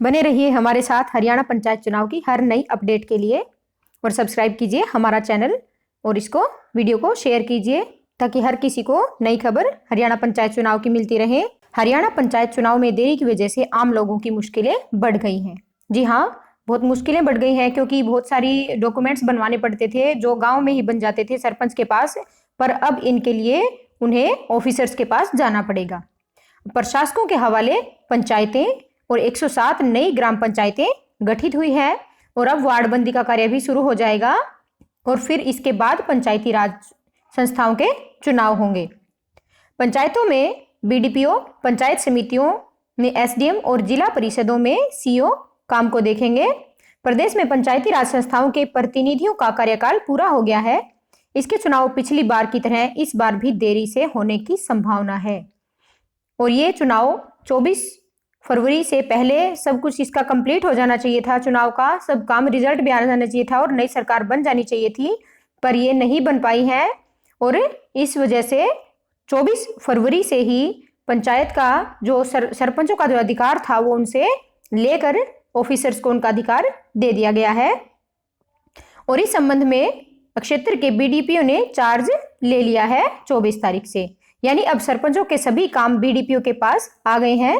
बने रहिए हमारे साथ हरियाणा पंचायत चुनाव की हर नई अपडेट के लिए और सब्सक्राइब कीजिए हमारा चैनल और इसको वीडियो को शेयर कीजिए ताकि हर किसी को नई खबर हरियाणा पंचायत चुनाव की मिलती रहे। हरियाणा पंचायत चुनाव में देरी की वजह से आम लोगों की मुश्किलें बढ़ गई हैं। जी हाँ, बहुत मुश्किलें बढ़ गई हैं क्योंकि बहुत सारी डॉक्यूमेंट्स बनवाने पड़ते थे जो गाँव में ही बन जाते थे सरपंच के पास, पर अब इनके लिए उन्हें ऑफिसर्स के पास जाना पड़ेगा। प्रशासकों के हवाले पंचायतें और 107 नई ग्राम पंचायतें गठित हुई है और अब वार्डबंदी का कार्य भी शुरू हो जाएगा और फिर इसके बाद पंचायती राज संस्थाओं के चुनाव होंगे। पंचायतों में बीडीपीओ, पंचायत समितियों में एसडीएम और जिला परिषदों में सीओ काम को देखेंगे। प्रदेश में पंचायती राज संस्थाओं के प्रतिनिधियों का कार्यकाल पूरा हो गया है। इसके चुनाव पिछली बार की तरह इस बार भी देरी से होने की संभावना है और ये चुनाव 24 फरवरी से पहले सब कुछ इसका कंप्लीट हो जाना चाहिए था। चुनाव का सब काम, रिजल्ट भी आ जाना चाहिए था और नई सरकार बन जानी चाहिए थी, पर ये नहीं बन पाई है और इस वजह से 24 फरवरी से ही पंचायत का जो सरपंचों का जो अधिकार था वो उनसे लेकर ऑफिसर्स को उनका अधिकार दे दिया गया है और इस संबंध में क्षेत्र के बीडीपीओ ने चार्ज ले लिया है 24 तारीख से। यानी अब सरपंचों के सभी काम बीडीपीओ के पास आ गए हैं।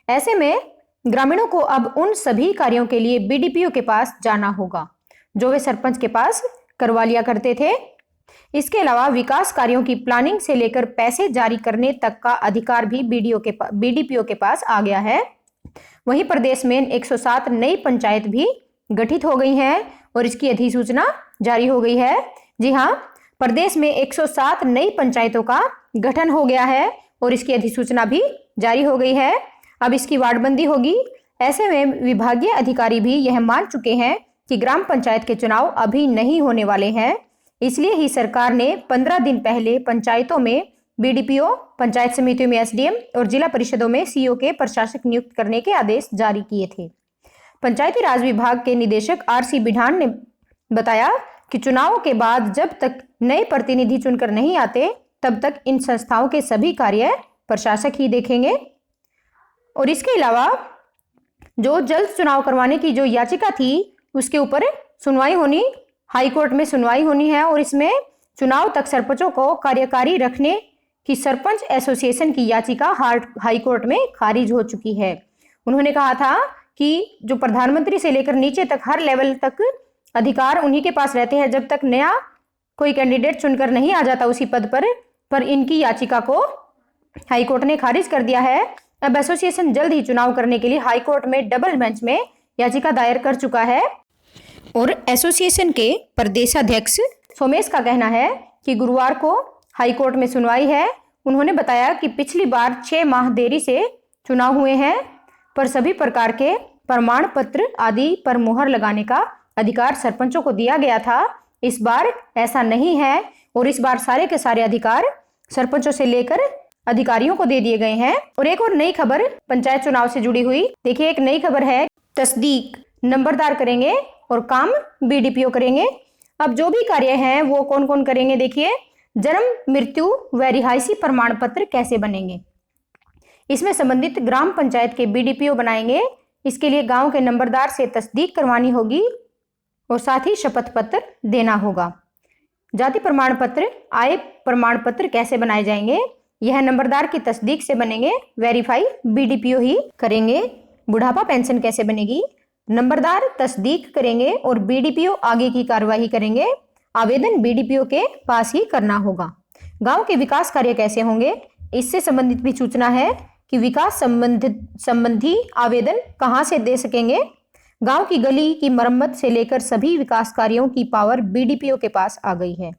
ऐसे में ग्रामीणों को अब उन सभी कार्यों के लिए बीडीपीओ के पास जाना होगा जो वे सरपंच के पास करवा लिया करते थे। इसके अलावा विकास कार्यों की प्लानिंग से लेकर पैसे जारी करने तक का अधिकार भी बीडीपीओ के पास आ गया है। वहीं प्रदेश में 107 नई पंचायत भी गठित हो गई हैं और इसकी अधिसूचना जारी हो गई है। जी हाँ, प्रदेश में 107 नई पंचायतों का गठन हो गया है और इसकी अधिसूचना भी जारी हो गई है। अब इसकी वार्डबंदी होगी। ऐसे में विभागीय अधिकारी भी यह मान चुके हैं कि ग्राम पंचायत के चुनाव अभी नहीं होने वाले हैं। इसलिए ही सरकार ने 15 दिन पहले पंचायतों में बीडीपीओ, पंचायत समितियों में एसडीएम और जिला परिषदों में सीओ के प्रशासक नियुक्त करने के आदेश जारी किए थे। पंचायती राज विभाग के निदेशक आरसी बिढान ने बताया कि चुनाव के बाद जब तक नए प्रतिनिधि चुनकर नहीं आते तब तक इन संस्थाओं के सभी कार्य प्रशासक ही देखेंगे और इसके अलावा जो जल्द चुनाव करवाने की जो याचिका थी उसके ऊपर सुनवाई होनी, हाई कोर्ट में सुनवाई होनी है और इसमें चुनाव तक सरपंचों को कार्यकारी रखने की सरपंच एसोसिएशन की याचिका हाई कोर्ट में खारिज हो चुकी है। उन्होंने कहा था कि जो प्रधानमंत्री से लेकर नीचे तक हर लेवल तक अधिकार उन्हीं के पास रहते हैं जब तक नया कोई कैंडिडेट चुनकर नहीं आ जाता उसी पद पर इनकी याचिका को हाई कोर्ट ने खारिज कर दिया है। अब एसोसिएशन जल्द ही चुनाव करने के लिए हाई कोर्ट में डबल बेंच में याचिका दायर कर चुका है और एसोसिएशन के प्रदेशाध्यक्ष सोमेश का कहना है कि गुरुवार को हाई कोर्ट में सुनवाई है। उन्होंने बताया कि पिछली बार 6 माह देरी से चुनाव हुए हैं पर सभी प्रकार के प्रमाण पत्र आदि पर मुहर लगाने का अधिकार सरपंचों को दिया गया था। इस बार ऐसा नहीं है और इस बार सारे के सारे अधिकार सरपंचों से लेकर अधिकारियों को दे दिए गए हैं। और एक और नई खबर पंचायत चुनाव से जुड़ी हुई, देखिए एक नई खबर है, तस्दीक नंबरदार करेंगे और काम बीडीपीओ करेंगे। अब जो भी कार्य हैं वो कौन कौन करेंगे, देखिए जन्म, मृत्यु व रिहायशी प्रमाण पत्र कैसे बनेंगे, इसमें संबंधित ग्राम पंचायत के बीडीपीओ बनाएंगे। इसके लिए गांव के नंबरदार से तस्दीक करवानी होगी और साथ ही शपथ पत्र देना होगा। जाति प्रमाण पत्र, आय प्रमाण पत्र कैसे बनाए जाएंगे, यह नंबरदार की तस्दीक से बनेंगे, वेरीफाई बीडीपीओ ही करेंगे। बुढ़ापा पेंशन कैसे बनेगी, नंबरदार तस्दीक करेंगे और बीडीपीओ आगे की कार्रवाई करेंगे। आवेदन बीडीपीओ के पास ही करना होगा। गांव के विकास कार्य कैसे होंगे, इससे संबंधित भी सूचना है कि विकास संबंधी आवेदन कहां से दे सकेंगे। गांव की गली की मरम्मत से लेकर सभी विकास कार्यों की पावर बीडीपीओ के पास आ गई है,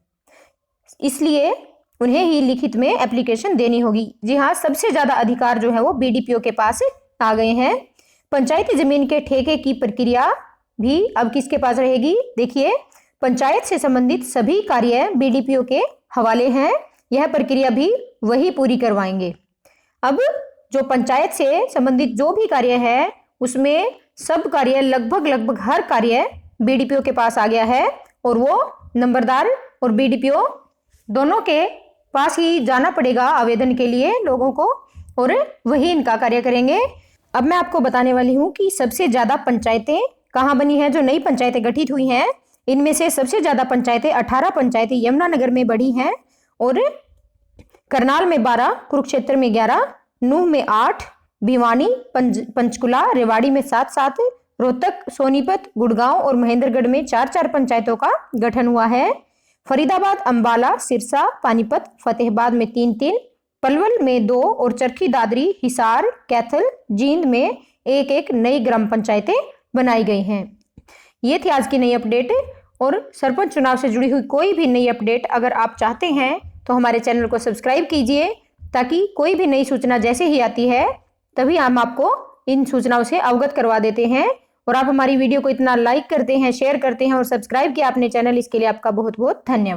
इसलिए उन्हें ही लिखित में एप्लीकेशन देनी होगी। जी हाँ, सबसे ज्यादा अधिकार जो है वो बीडीपीओ के पास आ गए हैं। पंचायती जमीन के ठेके की प्रक्रिया भी अब किसके पास रहेगी, देखिए पंचायत से संबंधित सभी कार्य बीडीपीओ के हवाले हैं। यह प्रक्रिया भी वही पूरी करवाएंगे। अब जो पंचायत से संबंधित जो भी कार्य है उसमें सब कार्य लगभग हर कार्य बीडीपीओ के पास आ गया है और वो नंबरदार और बीडीपीओ दोनों के पास ही जाना पड़ेगा आवेदन के लिए लोगों को और वही इनका कार्य करेंगे। अब मैं आपको बताने वाली हूँ कि सबसे ज्यादा पंचायतें कहाँ बनी हैं, जो नई पंचायतें गठित हुई हैं। इनमें से सबसे ज्यादा पंचायतें 18 पंचायतें यमुनानगर में बढ़ी हैं और करनाल में 12, कुरुक्षेत्र में 11, नूह में 8, भिवानी, पंचकुला, रेवाड़ी में 7, रोहतक, सोनीपत, गुड़गांव और महेंद्रगढ़ में 4 पंचायतों का गठन हुआ है। फरीदाबाद, अंबाला, सिरसा, पानीपत, फतेहाबाद में 3, पलवल में 2 और चरखी दादरी, हिसार, कैथल, जींद में 1 नई ग्राम पंचायतें बनाई गई हैं। ये थी आज की नई अपडेट। और सरपंच चुनाव से जुड़ी हुई कोई भी नई अपडेट अगर आप चाहते हैं तो हमारे चैनल को सब्सक्राइब कीजिए, ताकि कोई भी नई सूचना जैसे ही आती है तभी हम आपको इन सूचनाओं से अवगत करवा देते हैं। और आप हमारी वीडियो को इतना लाइक करते हैं, शेयर करते हैं और सब्सक्राइब किया आपने चैनल, इसके लिए आपका बहुत बहुत धन्यवाद।